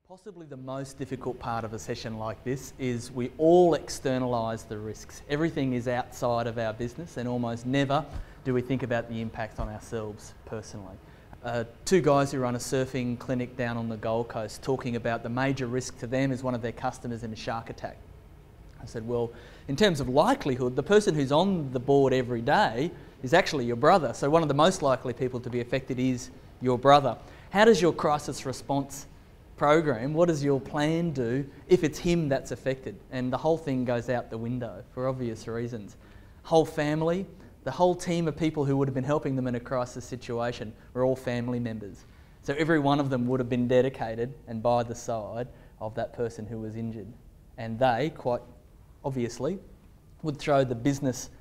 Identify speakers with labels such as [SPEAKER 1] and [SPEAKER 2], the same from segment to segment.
[SPEAKER 1] Possibly the most difficult part of a session like this is we all externalise the risks. Everything is outside of our business and almost never do we think about the impact on ourselves personally. Two guys who run a surfing clinic down on the Gold Coast talking about the major risk to them is one of their customers in a shark attack. I said, well, in terms of likelihood, the person who's on the board every day is actually your brother. So one of the most likely people to be affected is your brother. How does your crisis response program, what does your plan do if it's him that's affected? And the whole thing goes out the window for obvious reasons. Whole family, the whole team of people who would have been helping them in a crisis situation were all family members. So every one of them would have been dedicated and by the side of that person who was injured. And they, quite obviously, would throw the business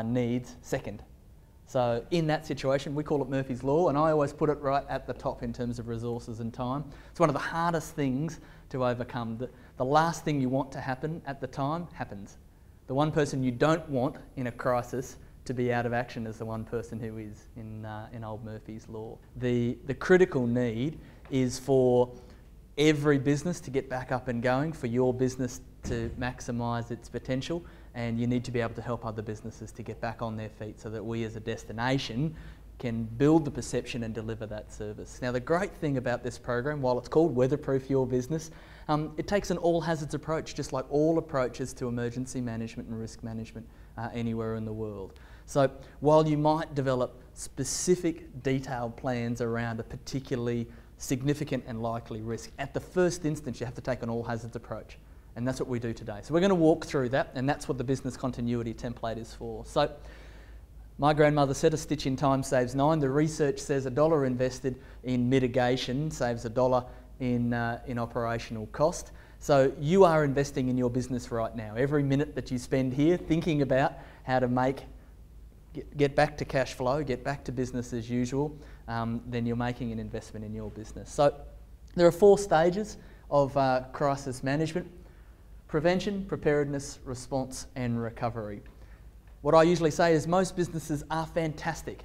[SPEAKER 1] needs second. So in that situation, we call it Murphy's Law, and I always put it right at the top in terms of resources and time. It's one of the hardest things to overcome. The last thing you want to happen at the time happens. The one person you don't want in a crisis to be out of action is the one person who is in old Murphy's Law. The critical need is for every business to get back up and going, for your business to maximise its potential, and you need to be able to help other businesses to get back on their feet so that we as a destination can build the perception and deliver that service. Now, the great thing about this program, while it's called Weatherproof Your Business, it takes an all hazards approach, just like all approaches to emergency management and risk management anywhere in the world. So while you might develop specific detailed plans around a particularly significant and likely risk, at the first instance you have to take an all hazards approach. And that's what we do today. So we're going to walk through that, and that's what the business continuity template is for. So my grandmother said a stitch in time saves 9. The research says $1 invested in mitigation saves $1 in operational cost. So you are investing in your business right now. Every minute that you spend here thinking about how to get back to cash flow, get back to business as usual, then you're making an investment in your business. So there are 4 stages of crisis management: prevention, preparedness, response and recovery. What I usually say is most businesses are fantastic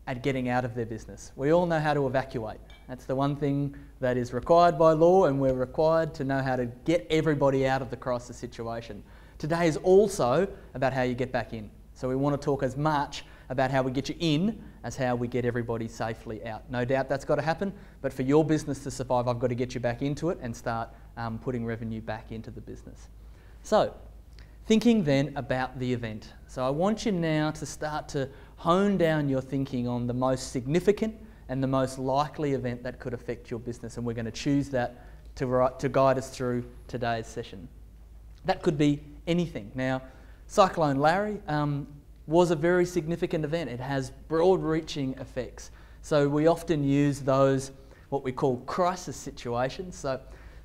[SPEAKER 1] at getting out of their business. We all know how to evacuate. That's the one thing that is required by law, and we're required to know how to get everybody out of the crisis situation. Today is also about how you get back in. So we want to talk as much about how we get you in as how we get everybody safely out. No doubt that's got to happen, but for your business to survive, I've got to get you back into it and start putting revenue back into the business. So, thinking then about the event. So I want you now to start to hone down your thinking on the most significant and the most likely event that could affect your business, and we're going to choose that to guide us through today's session. That could be anything. Now, Cyclone Larry was a very significant event. It has broad-reaching effects. So we often use those, what we call crisis situations. So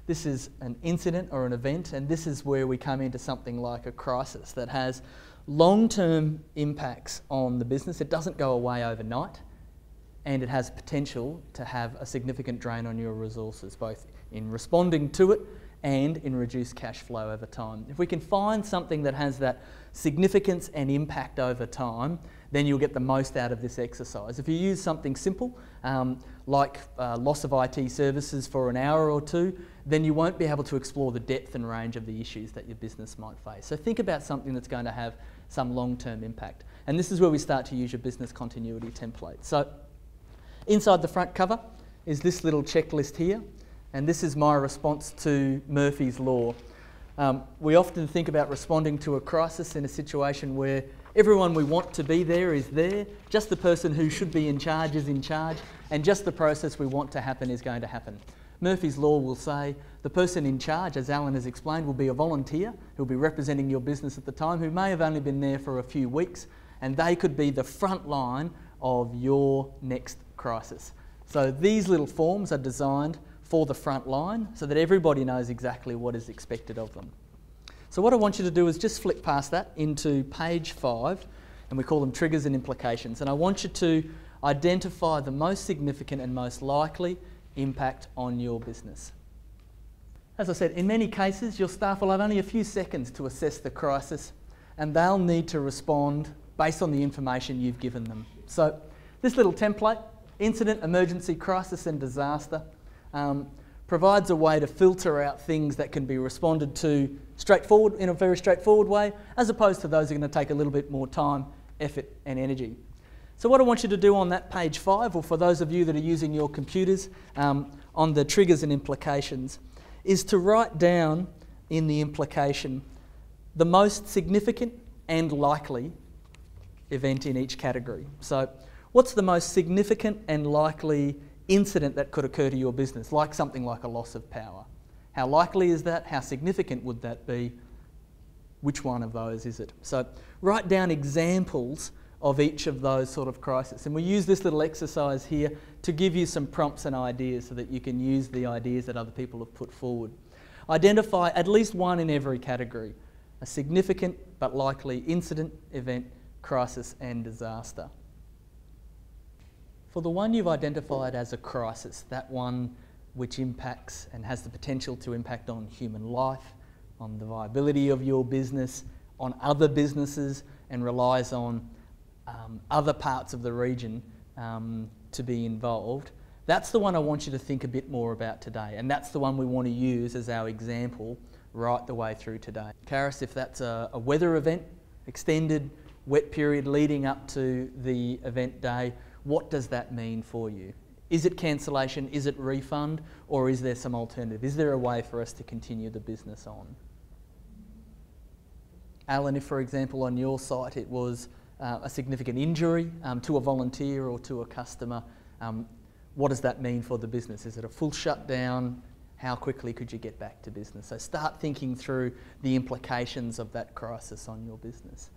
[SPEAKER 1] this is an incident or an event, and this is where we come into something like a crisis that has long-term impacts on the business. It doesn't go away overnight, and it has potential to have a significant drain on your resources, both in responding to it and in reduced cash flow over time. If we can find something that has that significance and impact over time, then you'll get the most out of this exercise. If you use something simple, like loss of IT services for an hour or two, then you won't be able to explore the depth and range of the issues that your business might face. So think about something that's going to have some long-term impact. And this is where we start to use your business continuity template. So inside the front cover is this little checklist here, and this is my response to Murphy's Law. We often think about responding to a crisis in a situation where everyone we want to be there is there, just the person who should be in charge is in charge, and just the process we want to happen is going to happen. Murphy's Law will say the person in charge, as Alan has explained, will be a volunteer who'll be representing your business at the time, who may have only been there for a few weeks, and they could be the front line of your next crisis. So these little forms are designed for the front line so that everybody knows exactly what is expected of them. So what I want you to do is just flick past that into page 5, and we call them triggers and implications. And I want you to identify the most significant and most likely impact on your business. As I said, in many cases, your staff will have only a few seconds to assess the crisis, and they'll need to respond based on the information you've given them. So this little template, incident, emergency, crisis and disaster, provides a way to filter out things that can be responded to straightforward, in a very straightforward way, as opposed to those that are going to take a little bit more time, effort and energy. So what I want you to do on that page 5, or for those of you that are using your computers, on the triggers and implications, is to write down in the implication the most significant and likely event in each category. So what's the most significant and likely incident that could occur to your business, like something like a loss of power? How likely is that? How significant would that be? Which one of those is it? So write down examples of each of those sort of crises. And we use this little exercise here to give you some prompts and ideas so that you can use the ideas that other people have put forward. Identify at least one in every category: a significant but likely incident, event, crisis and disaster. For the one you've identified as a crisis, that one which impacts and has the potential to impact on human life, on the viability of your business, on other businesses, and relies on other parts of the region to be involved, that's the one I want you to think a bit more about today, and that's the one we want to use as our example right the way through today. Karis, if that's a weather event, extended wet period leading up to the event day, what does that mean for you? Is it cancellation, is it refund, or is there some alternative? Is there a way for us to continue the business on? Alan, if for example on your site it was a significant injury to a volunteer or to a customer, what does that mean for the business? Is it a full shutdown? How quickly could you get back to business? So start thinking through the implications of that crisis on your business.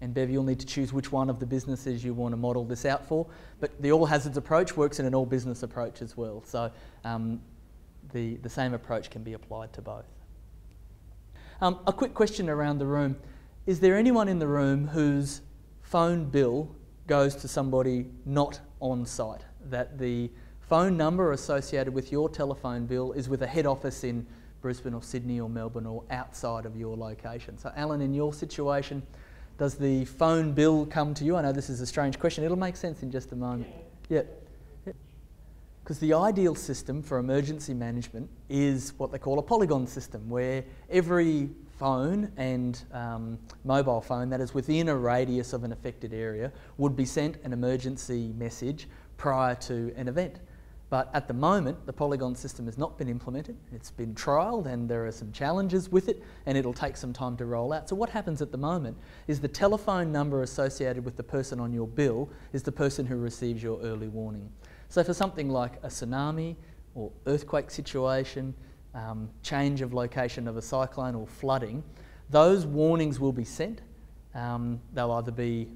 [SPEAKER 1] And Bev, you'll need to choose which one of the businesses you want to model this out for, but the all hazards approach works in an all business approach as well. So the same approach can be applied to both. A quick question around the room. Is there anyone in the room whose phone bill goes to somebody not on site? That the phone number associated with your telephone bill is with a head office in Brisbane or Sydney or Melbourne or outside of your location? So Alan, in your situation, does the phone bill come to you? I know this is a strange question. It'll make sense in just a moment. Yeah. Because the ideal system for emergency management is what they call a polygon system, where every phone and mobile phone that is within a radius of an affected area would be sent an emergency message prior to an event. But at the moment, the polygon system has not been implemented. It's been trialled and there are some challenges with it, and it'll take some time to roll out. So what happens at the moment is the telephone number associated with the person on your bill is the person who receives your early warning. So for something like a tsunami or earthquake situation, change of location of a cyclone or flooding, those warnings will be sent. They'll either be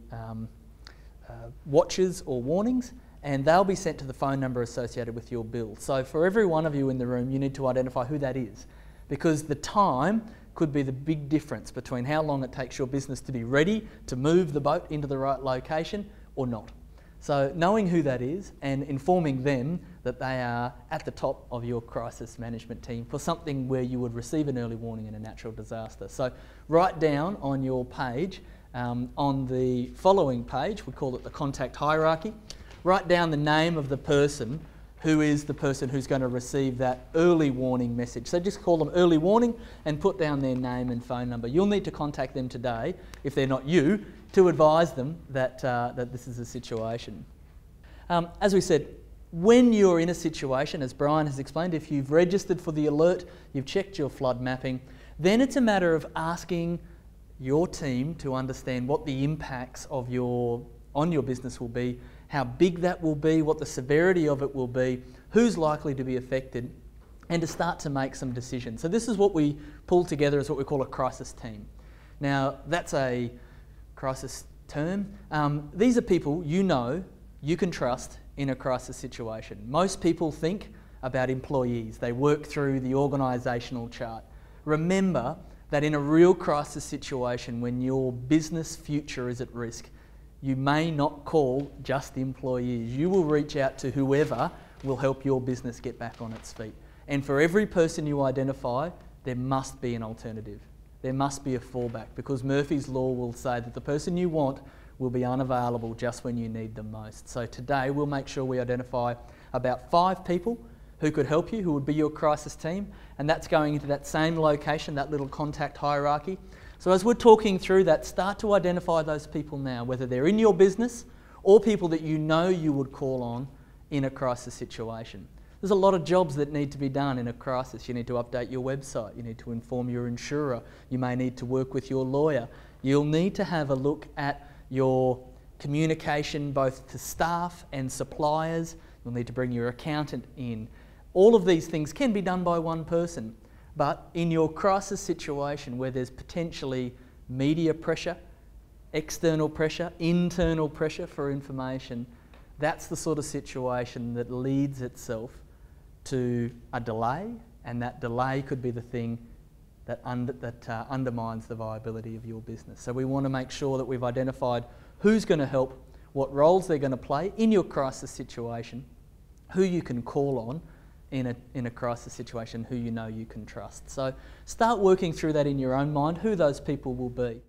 [SPEAKER 1] watches or warnings, and they'll be sent to the phone number associated with your bill. So for every one of you in the room, you need to identify who that is, because the time could be the big difference between how long it takes your business to be ready to move the boat into the right location or not. So knowing who that is and informing them that they are at the top of your crisis management team for something where you would receive an early warning in a natural disaster. So write down on your page, on the following page, we call it the contact hierarchy, write down the name of the person who is the person who's going to receive that early warning message. So just call them early warning and put down their name and phone number. You'll need to contact them today, if they're not you, to advise them that, that this is a situation. As we said, when you're in a situation, as Brian has explained, if you've registered for the alert, you've checked your flood mapping, then it's a matter of asking your team to understand what the impacts of on your business will be, how big that will be, what the severity of it will be, who's likely to be affected, and to start to make some decisions. So this is what we pull together as what we call a crisis team. Now, that's a crisis term. These are people you can trust in a crisis situation. Most people think about employees. They work through the organisational chart. Remember that in a real crisis situation, when your business future is at risk, you may not call just employees. You will reach out to whoever will help your business get back on its feet. And for every person you identify, there must be an alternative. There must be a fallback, because Murphy's Law will say that the person you want will be unavailable just when you need them most. So today we'll make sure we identify about 5 people who could help you, who would be your crisis team, and that's going into that same location, that little contact hierarchy. So as we're talking through that, start to identify those people now, whether they're in your business or people that you know you would call on in a crisis situation. There's a lot of jobs that need to be done in a crisis. You need to update your website, you need to inform your insurer, you may need to work with your lawyer. You'll need to have a look at your communication both to staff and suppliers. You'll need to bring your accountant in. All of these things can be done by one person, but in your crisis situation where there's potentially media pressure, external pressure, internal pressure for information, that's the sort of situation that leads itself to a delay, and that delay could be the thing that undermines the viability of your business. So we want to make sure that we've identified who's going to help, what roles they're going to play in your crisis situation, who you can call on in a crisis situation, who you know you can trust. So start working through that in your own mind, who those people will be.